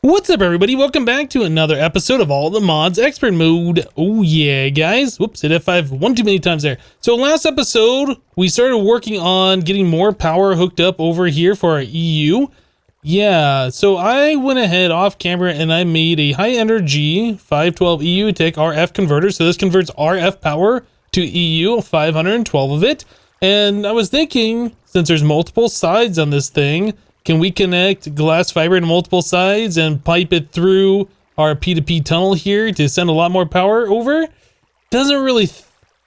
What's up, everybody? Welcome back to another episode of All the Mods Expert Mode. Oh yeah, guys. Whoops, hit F5 one too many times there. So last episode, we started working on getting more power hooked up over here for our EU. Yeah, so I went ahead off camera and I made a high energy 512 EU tech RF converter. So this converts RF power to EU, 512 of it. And I was thinking, since there's multiple sides on this thing, can we connect glass fiber to multiple sides and pipe it through our P2P tunnel here to send a lot more power over? Doesn't really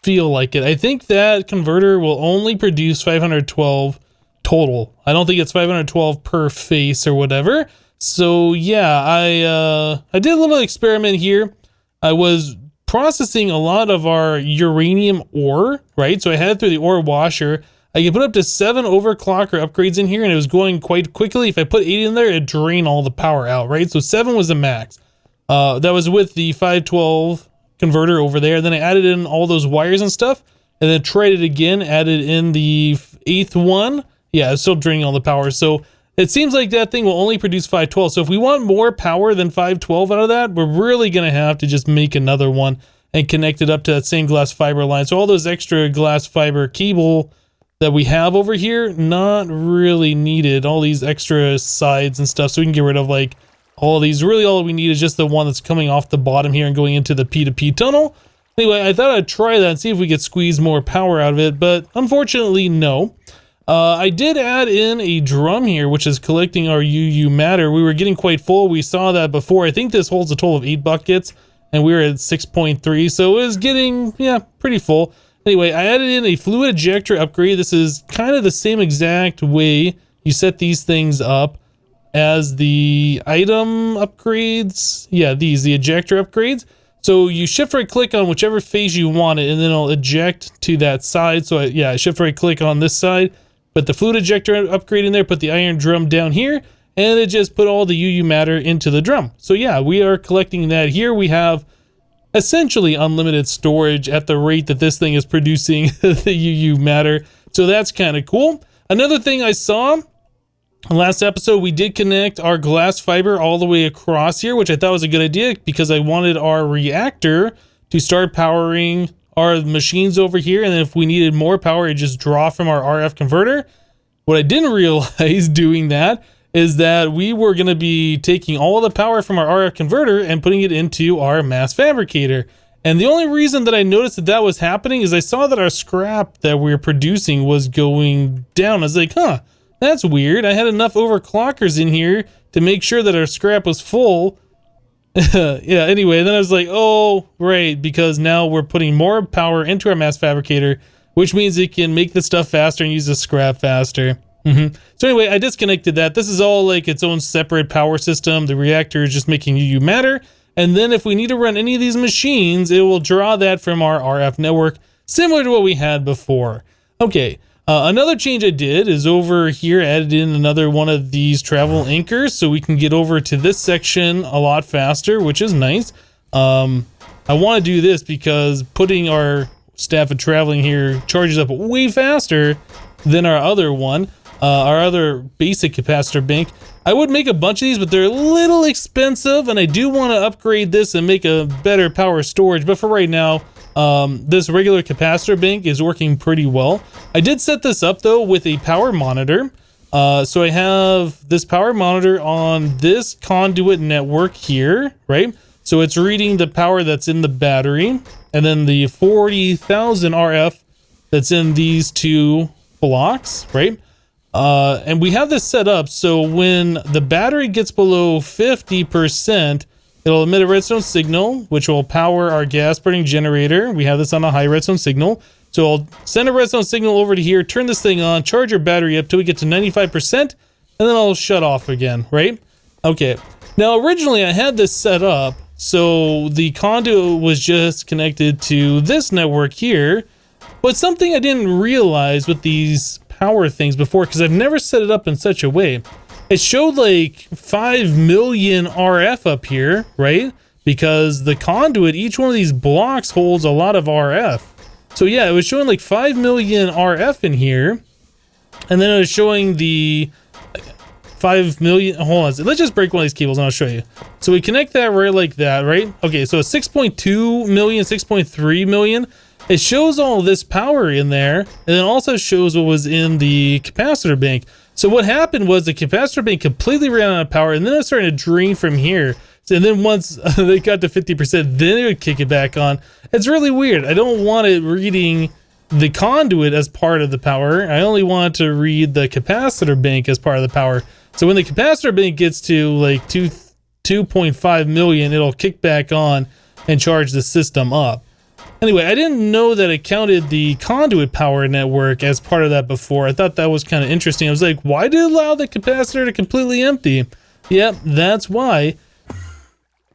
feel like it. I think that converter will only produce 512 total. I don't think it's 512 per face or whatever. So yeah, I did a little experiment here. I was processing a lot of our uranium ore, right? So I had it through the ore washer. I could put up to 7 overclocker upgrades in here and it was going quite quickly. If I put 8 in there, it'd drain all the power out, right? So 7 was the max. That was with the 512 converter over there. Then I added in all those wires and stuff and then tried it again, added in the 8th one. Yeah, it's still draining all the power. So it seems like that thing will only produce 512. So if we want more power than 512 out of that, we're really going to have to just make another one and connect it up to that same glass fiber line. So all those extra glass fiber cable that we have over here, not really needed. All these extra sides and stuff, so we can get rid of like all of these. Really all we need is just the one that's coming off the bottom here and going into the P2P tunnel. Anyway, I thought I'd try that and see if we could squeeze more power out of it, but unfortunately no. I did add in a drum here which is collecting our UU matter. We were getting quite full. We saw that before. I think this holds a total of 8 buckets and we were at 6.3, so it was getting, yeah, pretty full. Anyway, I added in a fluid ejector upgrade. This is kind of the same exact way you set these things up as the item upgrades. Yeah, the ejector upgrades. So you shift right click on whichever phase you want it and then it'll eject to that side. So I shift right click on this side, put the fluid ejector upgrade in there, put the iron drum down here, and it just put all the UU matter into the drum. So yeah, we are collecting that here. We have essentially unlimited storage at the rate that this thing is producing the UU matter. So that's kind of cool. Another thing I saw last episode, we did connect our glass fiber all the way across here, which I thought was a good idea because I wanted our reactor to start powering our machines over here. And then if we needed more power, it just draw from our RF converter. What I didn't realize doing that is that we were going to be taking all the power from our RF converter and putting it into our mass fabricator. And the only reason that I noticed that that was happening is I saw that our scrap that we were producing was going down. I was like, huh, that's weird. I had enough overclockers in here to make sure that our scrap was full. Yeah, anyway, then I was like, oh, right, because now we're putting more power into our mass fabricator, which means it can make the stuff faster and use the scrap faster. So anyway, I disconnected that. This is all like its own separate power system. The reactor is just making UU matter. And then if we need to run any of these machines, it will draw that from our RF network, similar to what we had before. Okay, another change I did is over here, added in another one of these travel anchors so we can get over to this section a lot faster, which is nice. I want to do this because putting our staff of traveling here charges up way faster than our other one. Our other basic capacitor bank. I would make a bunch of these, but they're a little expensive, and I do want to upgrade this and make a better power storage. But for right now, this regular capacitor bank is working pretty well. I did set this up, though, with a power monitor. So I have this power monitor on this conduit network here, right? So it's reading the power that's in the battery, and then the 40,000 RF that's in these two blocks, right? And we have this set up so when the battery gets below 50%, it'll emit a redstone signal, which will power our gas burning generator. We have this on a high redstone signal. So I'll send a redstone signal over to here, turn this thing on, charge our battery up till we get to 95%, and then I'll shut off again, right? Okay. Now, originally I had this set up so the conduit was just connected to this network here, but something I didn't realize with these power things before, because I've never set it up in such a way. It showed like 5 million RF up here, right? Because the conduit, each one of these blocks holds a lot of RF. So yeah, it was showing like 5 million RF in here. And then it was showing the 5 million. Hold on, let's just break one of these cables and I'll show you. So we connect that right like that, right? Okay, so 6.2 million, 6.3 million. It shows all this power in there, and then also shows what was in the capacitor bank. So what happened was the capacitor bank completely ran out of power, and then it started to drain from here. So, and then once they got to 50%, then it would kick it back on. It's really weird. I don't want it reading the conduit as part of the power. I only want to read the capacitor bank as part of the power. So when the capacitor bank gets to like 2.5 million, it'll kick back on and charge the system up. Anyway, I didn't know that it counted the conduit power network as part of that before. I thought that was kind of interesting. I was like, why did it allow the capacitor to completely empty? Yep, that's why.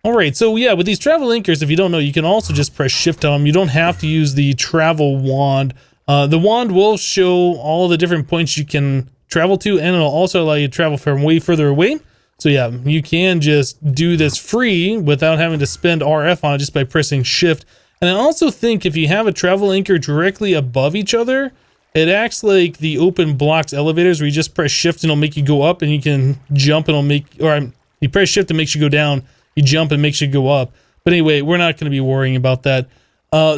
All right, so yeah, with these travel anchors, if you don't know, you can also just press shift on them. You don't have to use the travel wand. The wand will show all the different points you can travel to, and it'll also allow you to travel from way further away. So yeah, you can just do this free without having to spend RF on it just by pressing shift. And I also think if you have a travel anchor directly above each other, it acts like the open blocks elevators where you just press shift and it'll make you go up, and you can jump and it'll make, or you press shift and makes you go down. You jump and makes you go up. But anyway, we're not going to be worrying about that.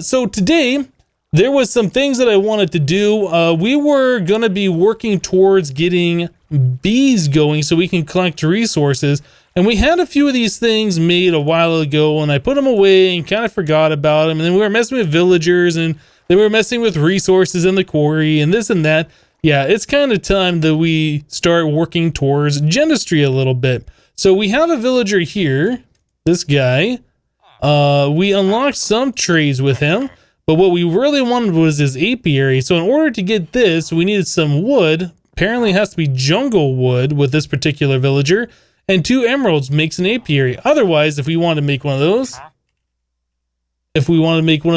So today, there was some things that I wanted to do. We were going to be working towards getting bees going so we can collect resources. And we had a few of these things made a while ago, and I put them away and kind of forgot about them. And then we were messing with villagers, and they were messing with resources in the quarry and this and that. Yeah, it's kind of time that we start working towards dentistry a little bit. So we have a villager here. This guy, we unlocked some trades with him, but what we really wanted was his apiary. So in order to get this, we needed some wood. Apparently it has to be jungle wood with this particular villager, and 2 emeralds makes an apiary. Otherwise, if we want to make one of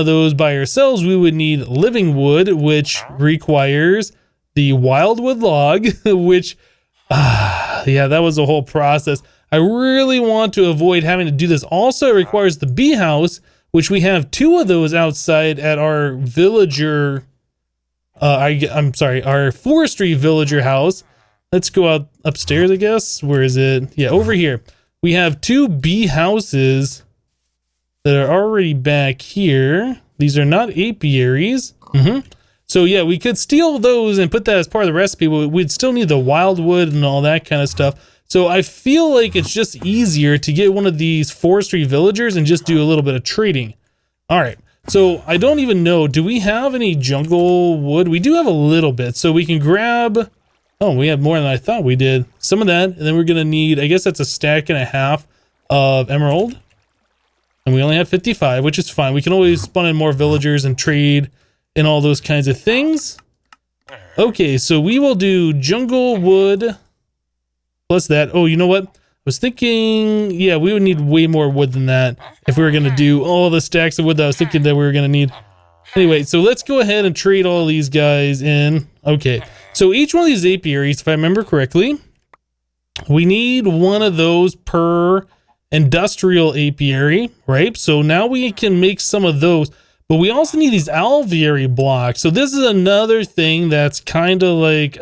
those, by ourselves, we would need living wood, which requires the wildwood log, which, yeah, that was a whole process. I really want to avoid having to do this. Also, it requires the bee house, which we have 2 of those outside at our villager, our forestry villager house. Let's go out upstairs, I guess. Where is it? Yeah, over here. We have 2 bee houses that are already back here. These are not apiaries. So yeah, we could steal those and put that as part of the recipe, but we'd still need the wildwood and all that kind of stuff. So I feel like it's just easier to get one of these forestry villagers and just do a little bit of trading. All right, so I don't even know, do we have any jungle wood? We do have a little bit, so we can grab, oh, we have more than I thought we did. Some of that, and then we're gonna need, I guess that's a stack and a half of emerald. And we only have 55, which is fine. We can always spawn in more villagers and trade and all those kinds of things. Okay, so we will do jungle wood. Plus that. Oh, you know what? I was thinking, yeah, we would need way more wood than that if we were going to do all the stacks of wood that I was thinking that we were going to need. Anyway, so let's go ahead and trade all these guys in. Okay, so each one of these apiaries, if I remember correctly, we need one of those per industrial apiary, right? So now we can make some of those, but we also need these alveary blocks. So this is another thing that's kind of like,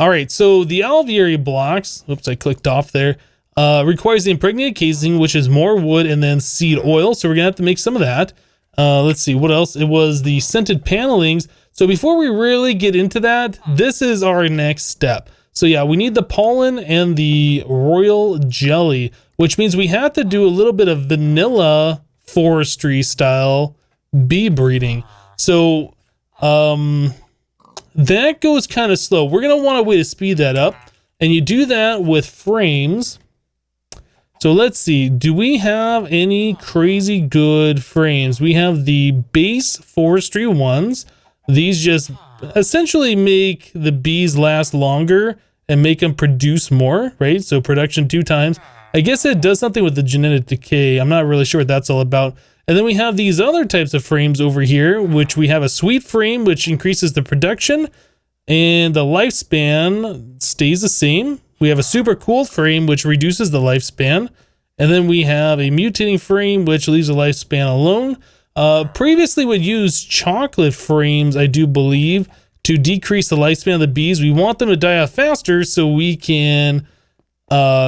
all right, so the alveary blocks, oops, I clicked off there, requires the impregnated casing, which is more wood and then seed oil. So we're gonna have to make some of that. Let's see, what else? It was the scented panelings. So before we really get into that, this is our next step. So yeah, we need the pollen and the royal jelly, which means we have to do a little bit of vanilla forestry style bee breeding. So, that goes kind of slow. We're going to want a way to speed that up. And you do that with frames. So let's see. Do we have any crazy good frames? We have the base forestry ones. These just essentially make the bees last longer and make them produce more, right? So production 2 times. I guess it does something with the genetic decay. I'm not really sure what that's all about. And then we have these other types of frames over here, which we have a sweet frame, which increases the production, and the lifespan stays the same. We have a super cool frame, which reduces the lifespan. And then we have a mutating frame, which leaves the lifespan alone. Previously would use chocolate frames, I do believe, to decrease the lifespan of the bees. We want them to die off faster so we can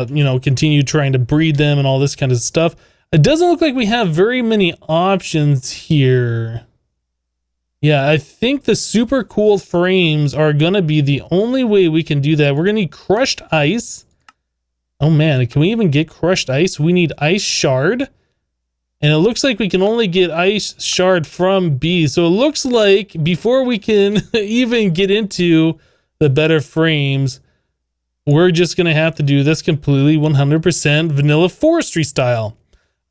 you know, continue trying to breed them and all this kind of stuff. It doesn't look like we have very many options here. Yeah, I think the super cool frames are gonna be the only way we can do that. We're gonna need crushed ice. Oh man, can we even get crushed ice? We need ice shard. And it looks like we can only get ice shard from bees. So it looks like before we can even get into the better frames, we're just going to have to do this completely 100% vanilla forestry style.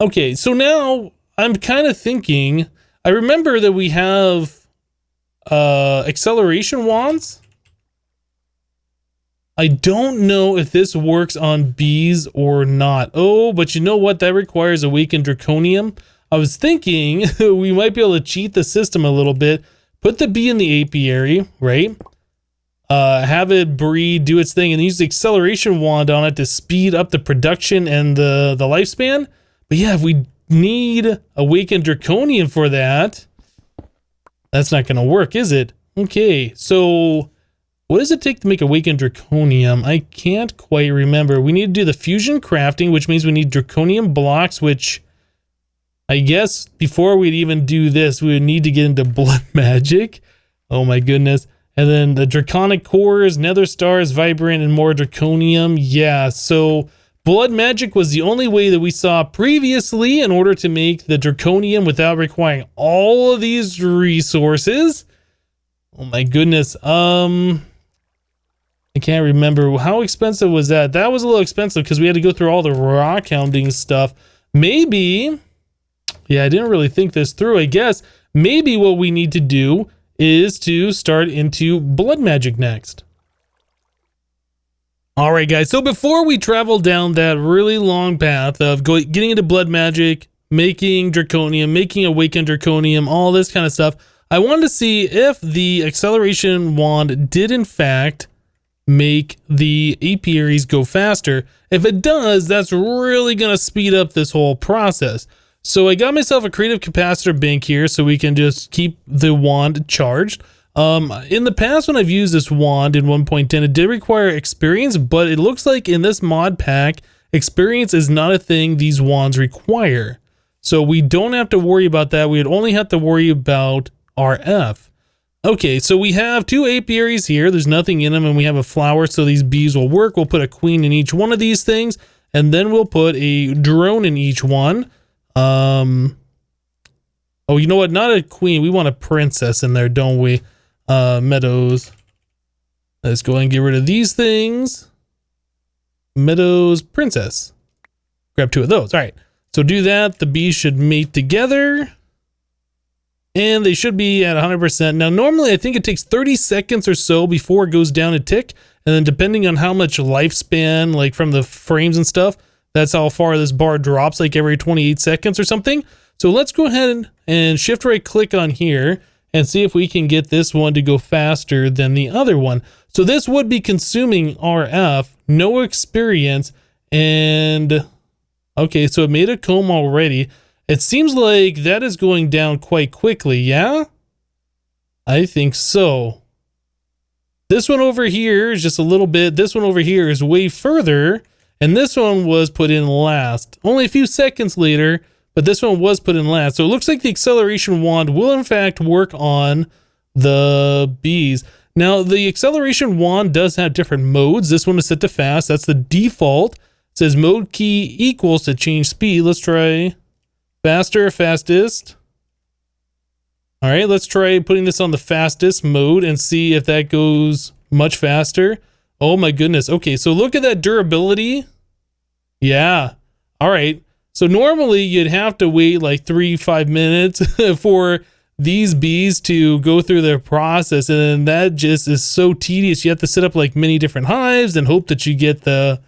Okay, so now I'm kind of thinking, I remember that we have acceleration wands. I don't know if this works on bees or not. Oh, but you know what? That requires awakened draconium. I was thinking we might be able to cheat the system a little bit. Put the bee in the apiary, right? Have it breed, do its thing, and use the acceleration wand on it to speed up the production and the lifespan. But yeah, if we need awakened draconium for that, that's not going to work, is it? Okay, so what does it take to make awakened draconium? I can't quite remember. We need to do the fusion crafting, which means we need draconium blocks, which I guess before we'd even do this, we would need to get into blood magic. Oh my goodness. And then the draconic cores, nether stars, vibrant, and more draconium. Yeah, so blood magic was the only way that we saw previously in order to make the draconium without requiring all of these resources. Oh my goodness. I can't remember. How expensive was that? That was a little expensive because we had to go through all the rockhounding stuff. Maybe, yeah, I didn't really think this through. I guess maybe what we need to do is to start into blood magic next. All right, guys. So before we travel down that really long path of getting into blood magic, making draconium, making awakened draconium, all this kind of stuff, I wanted to see if the acceleration wand did in fact make the apiaries go faster. If it does, that's really going to speed up this whole process. So I got myself a creative capacitor bank here so we can just keep the wand charged. In the past when I've used this wand in 1.10, it did require experience, but it looks like in this mod pack, experience is not a thing these wands require. So we don't have to worry about that. We would only have to worry about RF. Okay, so we have two apiaries here. There's nothing in them, and we have a flower, so these bees will work. We'll put a queen in each one of these things, and then we'll put a drone in each one. Oh, you know what? Not a queen. We want a princess in there, don't we? Meadows. Let's go and get rid of these things. Meadows, princess. Grab two of those. All right, so do that. The bees should mate together. And they should be at 100%. Now, normally I think it takes 30 seconds or so before it goes down a tick. And then depending on how much lifespan, like from the frames and stuff, that's how far this bar drops, like every 28 seconds or something. So let's go ahead and shift right click on here and see if we can get this one to go faster than the other one. So this would be consuming RF, no experience, and okay, so it made a comb already. It seems like that is going down quite quickly, yeah? I think so. This one over here is just a little bit. This one over here is way further, and this one was put in last. Only a few seconds later, but this one was put in last. So it looks like the acceleration wand will in fact work on the bees. Now, the acceleration wand does have different modes. This one is set to fast. That's the default. It says mode key equals to change speed. Let's try faster, fastest. All right, let's try putting this on the fastest mode and see if that goes much faster. Oh my goodness. Okay, so look at that durability. Yeah. All right. So normally you'd have to wait like 3-5 minutes for these bees to go through their process, and then that just is so tedious. You have to set up like many different hives and hope that you get the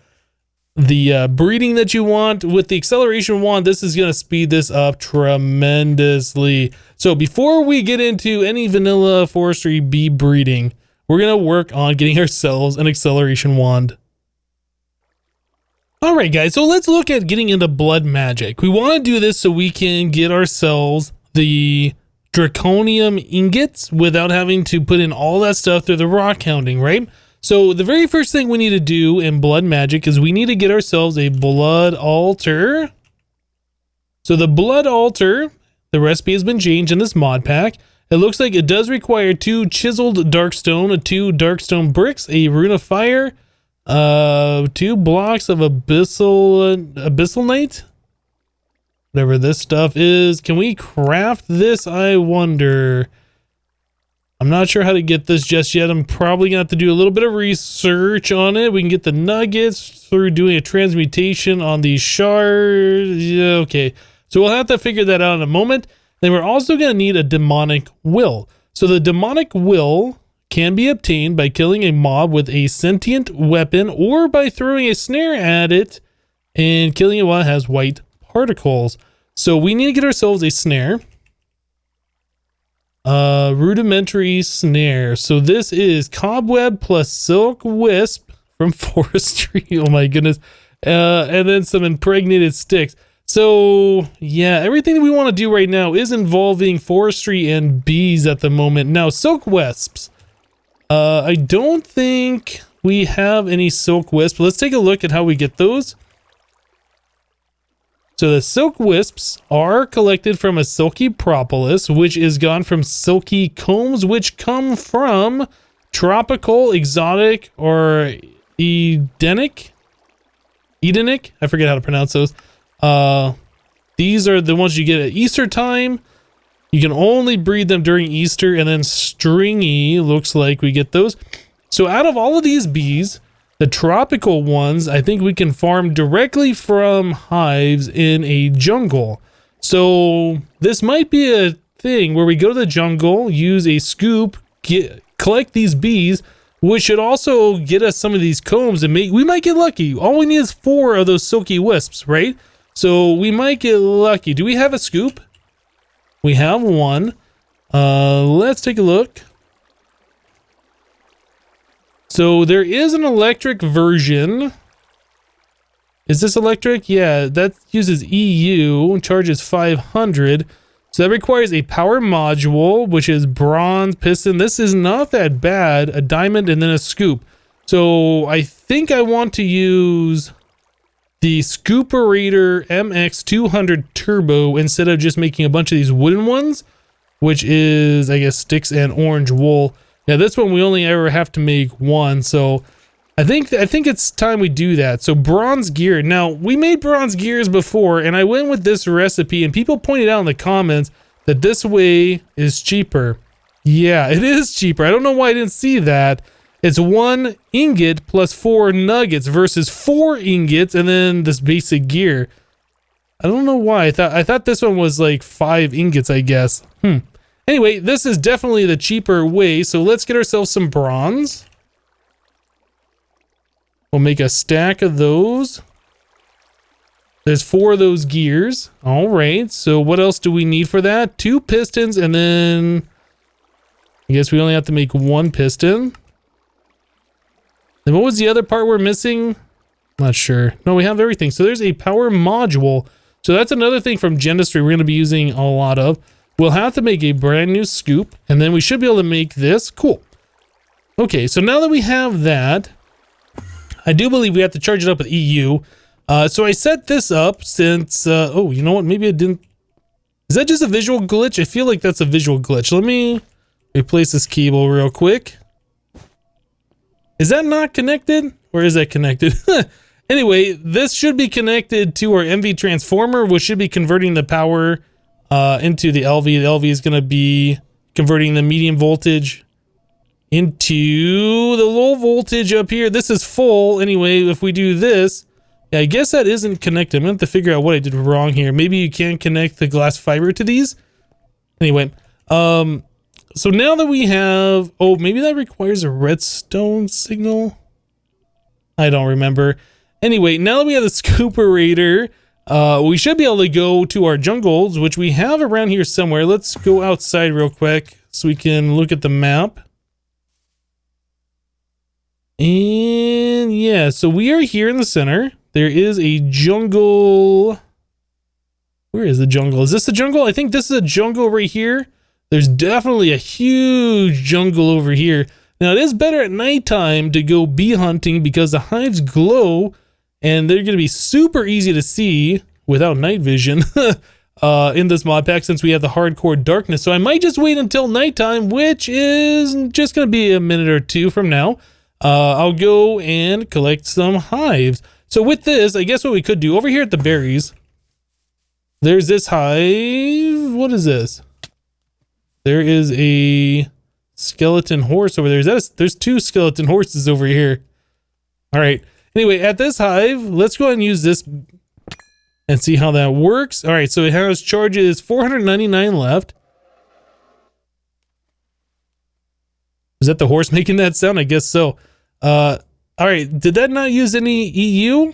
breeding that you want. With the acceleration wand, this is going to speed this up tremendously. So before we get into any vanilla forestry bee breeding, we're going to work on getting ourselves an acceleration wand. All right, guys, so let's look at getting into blood magic. We want to do this so we can get ourselves the draconium ingots without having to put in all that stuff through the rockhounding, right? So the very first thing we need to do in blood magic is we need to get ourselves a blood altar. So the blood altar, the recipe has been changed in this mod pack. It looks like it does require 2 chiseled darkstone, 2 darkstone bricks, a rune of fire, 2 blocks of abyssal whatever this stuff is. Can we craft this, I wonder? I'm not sure how to get this just yet. I'm probably gonna have to do a little bit of research on it. We can get the nuggets through doing a transmutation on these shards. Yeah, okay, so we'll have to figure that out in a moment. Then we're also gonna need a demonic will. So the demonic will can be obtained by killing a mob with a sentient weapon or by throwing a snare at it and killing it while it has white particles. So we need to get ourselves a snare. Rudimentary snare. So this is cobweb plus silk wisp from forestry. Oh my goodness. And then some impregnated sticks. So yeah, everything that we want to do right now is involving forestry and bees at the moment. Now, silk wisps. I don't think we have any silk wisps. Let's take a look at how we get those. So the silk wisps are collected from a silky propolis, which is gone from silky combs, which come from tropical, exotic, or Edenic. I forget how to pronounce those. These are the ones you get at Easter time. You can only breed them during Easter, and then stringy looks like we get those. So out of all of these bees, the tropical ones, I think we can farm directly from hives in a jungle. So this might be a thing where we go to the jungle, use a scoop, collect these bees, which should also get us some of these combs, and we might get lucky. All we need is 4 of those silky wisps, right? So we might get lucky. Do we have a scoop? We have one. Let's take a look. So there is an electric version. Is this electric? Yeah, that uses EU, charges 500. So that requires a power module, which is bronze piston. This is not that bad. A diamond and then a scoop. So I think I want to use the Scooperator MX200 Turbo instead of just making a bunch of these wooden ones, which is, I guess, sticks and orange wool. Yeah, this one we only ever have to make one, so I think it's time we do that. So bronze gear. Now, we made bronze gears before, and I went with this recipe, and people pointed out in the comments that this way is cheaper. Yeah, it is cheaper. I don't know why I didn't see that. It's 1 ingot plus 4 nuggets versus 4 ingots and then this basic gear. I don't know why. I thought this one was like 5 ingots, I guess. Anyway, this is definitely the cheaper way, so let's get ourselves some bronze. We'll make a stack of those. There's 4 of those gears. All right, so what else do we need for that? 2 pistons, and then I guess we only have to make 1 piston. And what was the other part we're missing? Not sure. No, we have everything. So there's a power module. So that's another thing from Gendistry we're going to be using a lot of. We'll have to make a brand new scoop, and then we should be able to make this. Cool. Okay, so now that we have that, I do believe we have to charge it up with EU. So I set this up since, oh, you know what? Maybe I didn't. Is that just a visual glitch? I feel like that's a visual glitch. Let me replace this cable real quick. Is that not connected? Or is that connected? Anyway, this should be connected to our MV transformer, which should be converting the power into the LV. The LV is going to be converting the medium voltage into the low voltage up here. This is full. Anyway, if we do this, yeah, I guess that isn't connected. I'm going to have to figure out what I did wrong here. Maybe you can connect the glass fiber to these. Anyway, so now that we have, oh, maybe that requires a redstone signal. I don't remember. Anyway, now that we have the Scooperator, we should be able to go to our jungles, which we have around here somewhere. Let's go outside real quick so we can look at the map. And yeah, so we are here in the center. There is a jungle. Where is the jungle? Is this the jungle? I think this is a jungle right here. There's definitely a huge jungle over here. Now, it is better at nighttime to go bee hunting because the hives glow and they're going to be super easy to see without night vision in this mod pack since we have the hardcore darkness. So I might just wait until nighttime, which is just going to be a minute or two from now. I'll go and collect some hives. So with this, I guess what we could do over here at the berries, there's this hive. What is this? There is a skeleton horse over there. There's two skeleton horses over here. All right. Anyway, at this hive, let's go ahead and use this and see how that works. All right. So it has charges 499 left. Is that the horse making that sound? I guess so. All right. Did that not use any EU?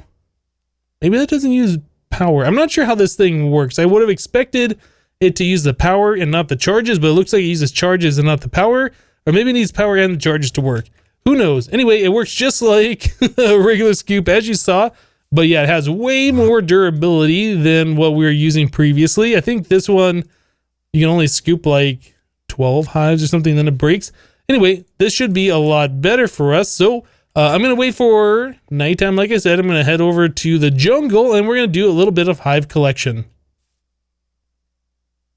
Maybe that doesn't use power. I'm not sure how this thing works. I would have expected it to use the power and not the charges, but it looks like it uses charges and not the power, or maybe it needs power and the charges to work. Who knows? Anyway, it works just like a regular scoop, as you saw, but yeah, it has way more durability than what we were using previously. I think this one, you can only scoop like 12 hives or something, then it breaks. Anyway, this should be a lot better for us. So I'm going to wait for nighttime. Like I said, I'm going to head over to the jungle and we're going to do a little bit of hive collection.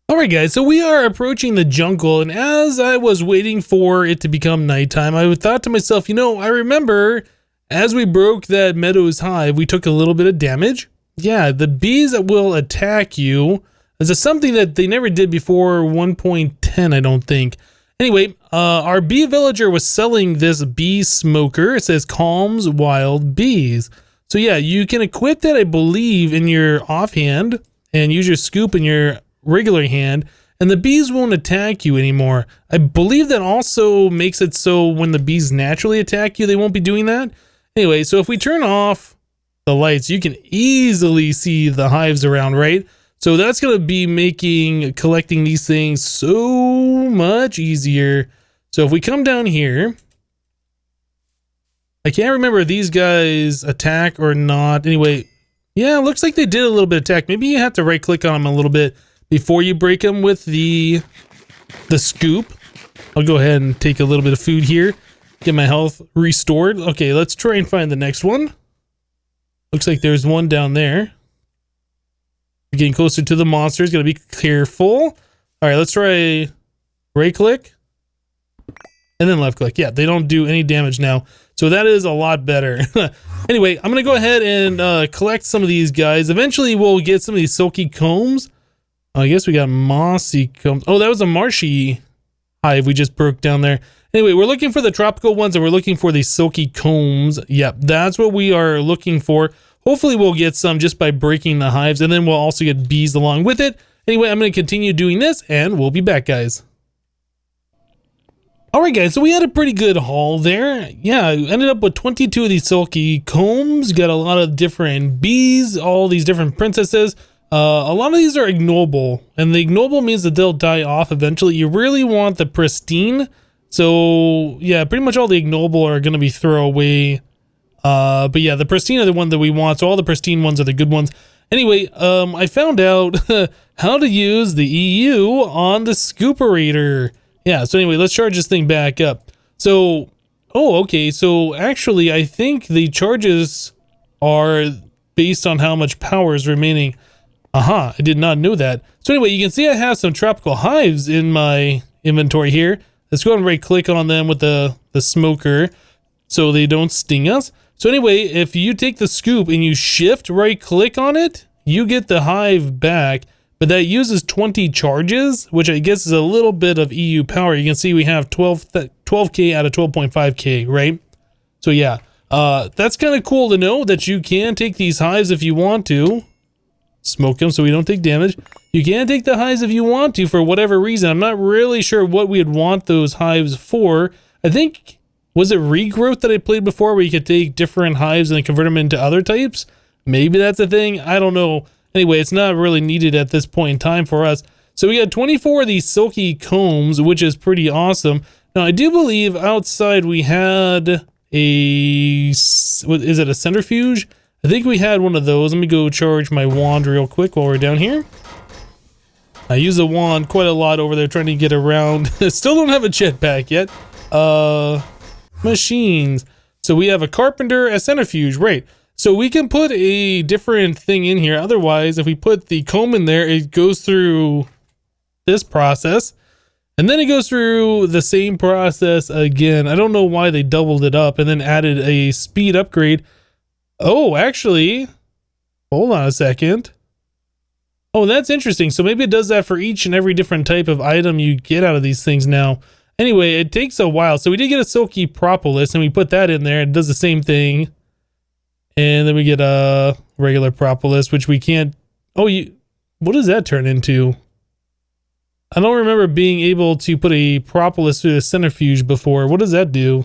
All right, guys, so we are approaching the jungle, and as I was waiting for it to become nighttime, I thought to myself, you know, I remember as we broke that Meadows hive, we took a little bit of damage. Yeah, the bees that will attack you is something that they never did before 1.10, I don't think. Anyway, our bee villager was selling this bee smoker. It says calms wild bees. So yeah, you can equip that, I believe, in your offhand and use your scoop in your regular hand, and the bees won't attack you anymore. I believe that also makes it so when the bees naturally attack you, they won't be doing that. Anyway, so if we turn off the lights, you can easily see the hives around, right? So that's going to be making collecting these things so much easier. So if we come down here, I can't remember if these guys attack or not. Anyway, yeah, it looks like they did a little bit of attack. Maybe you have to right click on them a little bit before you break them with the scoop. I'll go ahead and take a little bit of food here, get my health restored. Okay, let's try and find the next one. Looks like there's one down there. We're getting closer to the monsters, gotta be careful. All right, let's try right click and then left click. Yeah, they don't do any damage now, so that is a lot better. Anyway, I'm gonna go ahead and collect some of these guys. Eventually we'll get some of these silky combs. I guess we got mossy combs. Oh, that was a marshy hive we just broke down there. Anyway, we're looking for the tropical ones and we're looking for these silky combs. Yep, that's what we are looking for. Hopefully we'll get some just by breaking the hives, and then we'll also get bees along with it. Anyway, I'm going to continue doing this and we'll be back, guys. All right, guys, so we had a pretty good haul there. Yeah, I ended up with 22 of these silky combs. Got a lot of different bees, all these different princesses. A lot of these are ignoble, and the ignoble means that they'll die off eventually. You really want the pristine. So yeah, pretty much all the ignoble are going to be throwaway. But yeah, the pristine are the one that we want. So all the pristine ones are the good ones. Anyway, I found out how to use the EU on the scooperator. Yeah, so anyway, let's charge this thing back up. So, oh, okay. So actually, I think the charges are based on how much power is remaining. Aha, I did not know that. So anyway, you can see I have some tropical hives in my inventory here. Let's go ahead and right click on them with the smoker so they don't sting us. So anyway, if you take the scoop and you shift right click on it, you get the hive back, but that uses 20 charges, which I guess is a little bit of EU power. You can see we have 12K out of 12.5K, right? So yeah, that's kind of cool to know that you can take these hives if you want to. Smoke them so we don't take damage. You can take the hives if you want to for whatever reason. I'm not really sure what we'd want those hives for. I think, was it regrowth that I played before where you could take different hives and convert them into other types? Maybe that's a thing. I don't know. Anyway, it's not really needed at this point in time for us. So we got 24 of these silky combs, which is pretty awesome. Now, I do believe outside we had a, is it a centrifuge? I think we had one of those. Let me go charge my wand real quick while we're down here. I use the wand quite a lot over there trying to get around. Still don't have a jetpack yet. machines. So we have a carpenter, a centrifuge, right? So we can put a different thing in here. Otherwise, if we put the comb in there, it goes through this process. And then it goes through the same process again. I don't know why they doubled it up and then added a speed upgrade. Oh, actually, hold on a second. Oh, that's interesting. So maybe it does that for each and every different type of item you get out of these things now. Anyway, it takes a while. So we did get a silky propolis and we put that in there. It does the same thing. And then we get a regular propolis, which we can't. Oh, what does that turn into? I don't remember being able to put a propolis through the centrifuge before. What does that do?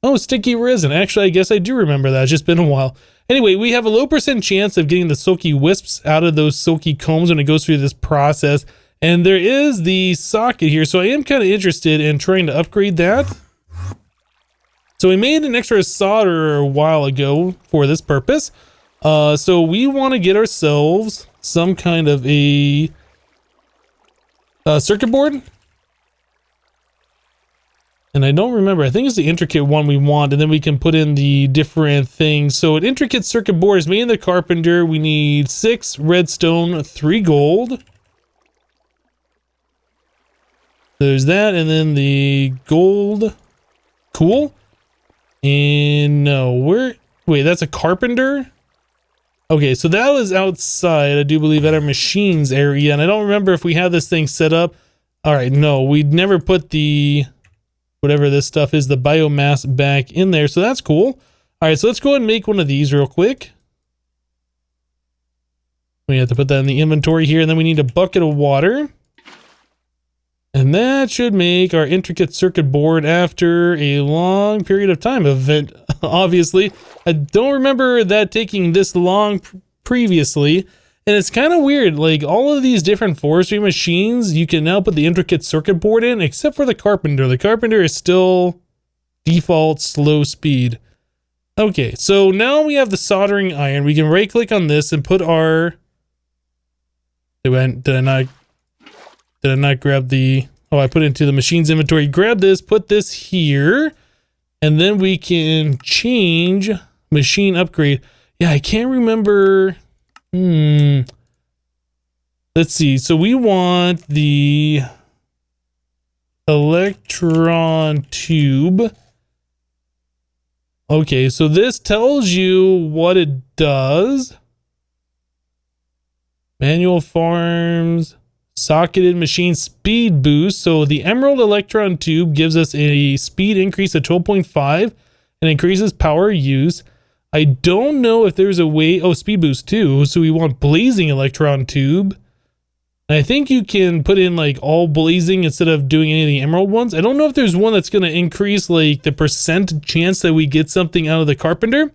Oh, sticky resin. Actually, I guess I do remember that. It's just been a while. Anyway, we have a low % chance of getting the silky wisps out of those silky combs when it goes through this process. And there is the socket here. So I am kind of interested in trying to upgrade that. So we made an extra solder a while ago for this purpose. So we want to get ourselves some kind of a circuit board. And I don't remember. I think it's the intricate one we want. And then we can put in the different things. So an intricate circuit board is made in the carpenter. We need 6 redstone, 3 gold. There's that. And then the gold. Cool. And no, wait, that's a carpenter? Okay, so that was outside, I do believe, at our machines area. And I don't remember if we had this thing set up. All right, no, we'd never put the, whatever this stuff is, the biomass back in there. So that's cool. All right, so let's go ahead and make one of these real quick. We have to put that in the inventory here. And then we need a bucket of water. And that should make our intricate circuit board after a long period of time event, obviously. I don't remember that taking this long previously. And it's kind of weird, like all of these different forestry machines, you can now put the intricate circuit board in, except for the carpenter. The carpenter is still default slow speed. Okay, so now we have the soldering iron. We can right click on this and put our... Did I not grab the... Oh, I put it into the machine's inventory. Grab this, put this here, and then we can change machine upgrade. Yeah, I can't remember. Let's see. So we want the electron tube. Okay, so this tells you what it does. Manual farms... Socketed machine speed boost. So the emerald electron tube gives us a speed increase of 12.5 and increases power use. I don't know if there's a way. Oh, speed boost too. So we want blazing electron tube. And I think you can put in like all blazing instead of doing any of the emerald ones. I don't know if there's one that's going to increase like the % chance that we get something out of the carpenter.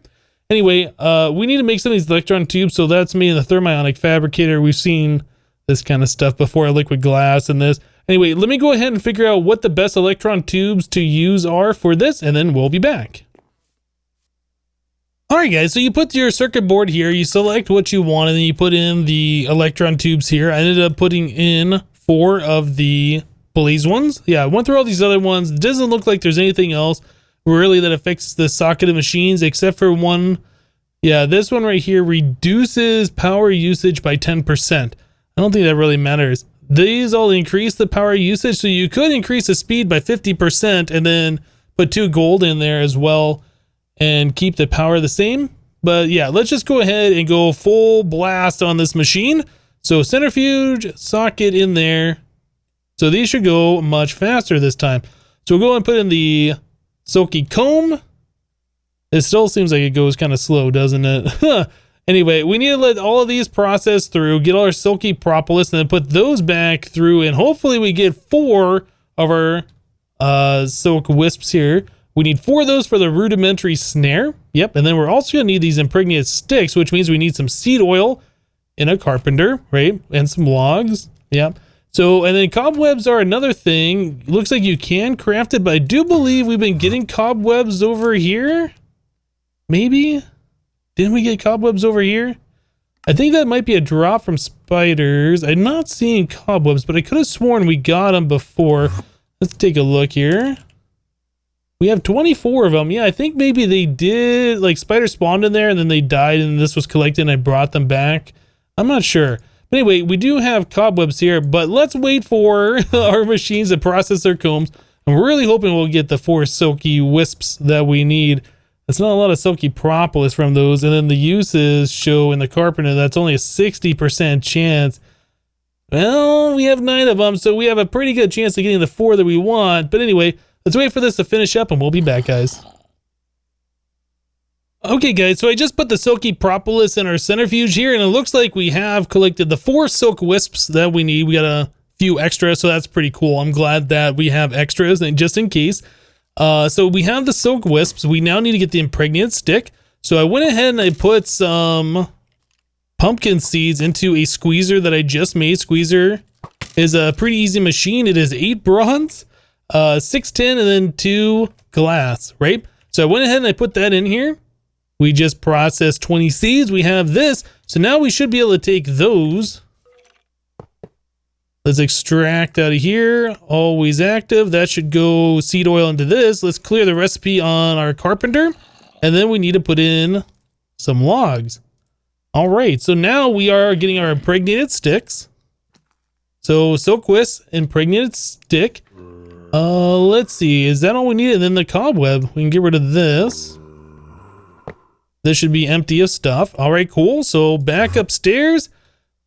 Anyway, we need to make some of these electron tubes. So that's made in the thermionic fabricator. We've seen this kind of stuff before, liquid glass and this. Anyway, let me go ahead and figure out what the best electron tubes to use are for this, and then we'll be back. All right, guys, so you put your circuit board here, you select what you want, and then you put in the electron tubes here. I ended up putting in 4 of the blaze ones. Yeah, I went through all these other ones. It doesn't look like there's anything else really that affects the socketed machines except for one. Yeah, this one right here reduces power usage by 10%. I don't think that really matters. These all increase the power usage, so you could increase the speed by 50% and then put 2 gold in there as well and keep the power the same. But yeah, let's just go ahead and go full blast on this machine. So centrifuge, socket in there. So these should go much faster this time. So we'll go and put in the silky comb. It still seems like it goes kind of slow, doesn't it? Anyway, we need to let all of these process through, get all our silky propolis, and then put those back through, and hopefully we get 4 of our silk wisps here. We need 4 of those for the rudimentary snare. Yep, and then we're also going to need these impregnated sticks, which means we need some seed oil in a carpenter, right? And some logs. Yep. So, and then cobwebs are another thing. Looks like you can craft it, but I do believe we've been getting cobwebs over here. Maybe? Didn't we get cobwebs over here? I think that might be a drop from spiders. I'm not seeing cobwebs, but I could have sworn we got them before. Let's take a look here. We have 24 of them. Yeah, I think maybe they did, like spiders spawned in there and then they died and this was collected and I brought them back. I'm not sure. But anyway, we do have cobwebs here, but let's wait for our machines to process their combs. I'm really hoping we'll get the 4 silky wisps that we need. That's not a lot of silky propolis from those. And then the uses show in the carpenter that's only a 60% chance. Well, we have 9 of them, so we have a pretty good chance of getting the 4 that we want. But anyway, let's wait for this to finish up and we'll be back, guys. Okay, guys, so I just put the silky propolis in our centrifuge here, and it looks like we have collected the 4 silk wisps that we need. We got a few extras, so that's pretty cool. I'm glad that we have extras, and just in case. So we have the silk wisps. We now need to get the impregnated stick. So I went ahead and I put some pumpkin seeds into a squeezer that I just made. Squeezer is a pretty easy machine. It is 8 bronze, 6 tin, and then 2 glass, right? So I went ahead and I put that in here. We just processed 20 seeds. We have this. So now we should be able to take those. Let's extract out of here. Always active. That should go seed oil into this. Let's clear the recipe on our carpenter. And then we need to put in some logs. All right. So now we are getting our impregnated sticks. So silk wisp, impregnated stick. Let's see. Is that all we need? And then the cobweb. We can get rid of this. This should be empty of stuff. All right, cool. So back upstairs,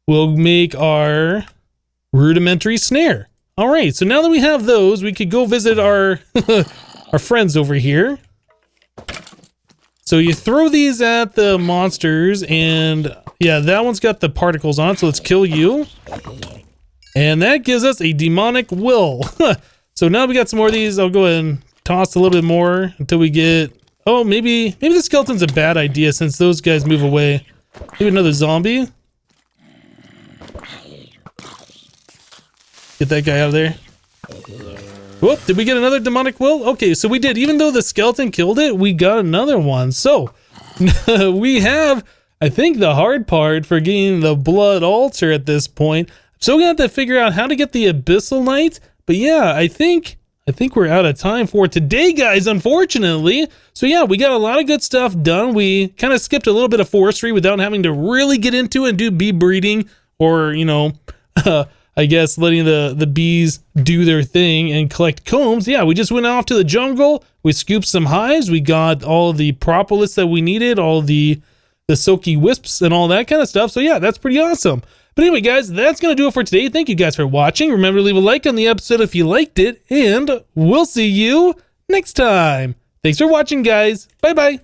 we'll make our rudimentary snare. All right, so now that we have those, we could go visit our our friends over here. So you throw these at the monsters, and yeah, that one's got the particles on it, so let's kill you. And that gives us a demonic will. So now we got some more of these. I'll go ahead and toss a little bit more until we get... Oh, maybe the skeleton's a bad idea since those guys move away. Maybe another zombie. Get that guy out of there. Whoop, did we get another demonic will? Okay, so we did. Even though the skeleton killed it, we got another one. So, we have, I think, the hard part for getting the blood altar at this point. So we're going to have to figure out how to get the abyssal knight. But yeah, I think we're out of time for today, guys, unfortunately. So yeah, we got a lot of good stuff done. We kind of skipped a little bit of forestry without having to really get into it and do bee breeding or, you know, I guess letting the bees do their thing and collect combs. Yeah, we just went off to the jungle. We scooped some hives. We got all the propolis that we needed, all the silky wisps and all that kind of stuff. So yeah, that's pretty awesome. But anyway, guys, that's going to do it for today. Thank you guys for watching. Remember to leave a like on the episode if you liked it, and we'll see you next time. Thanks for watching, guys. Bye-bye.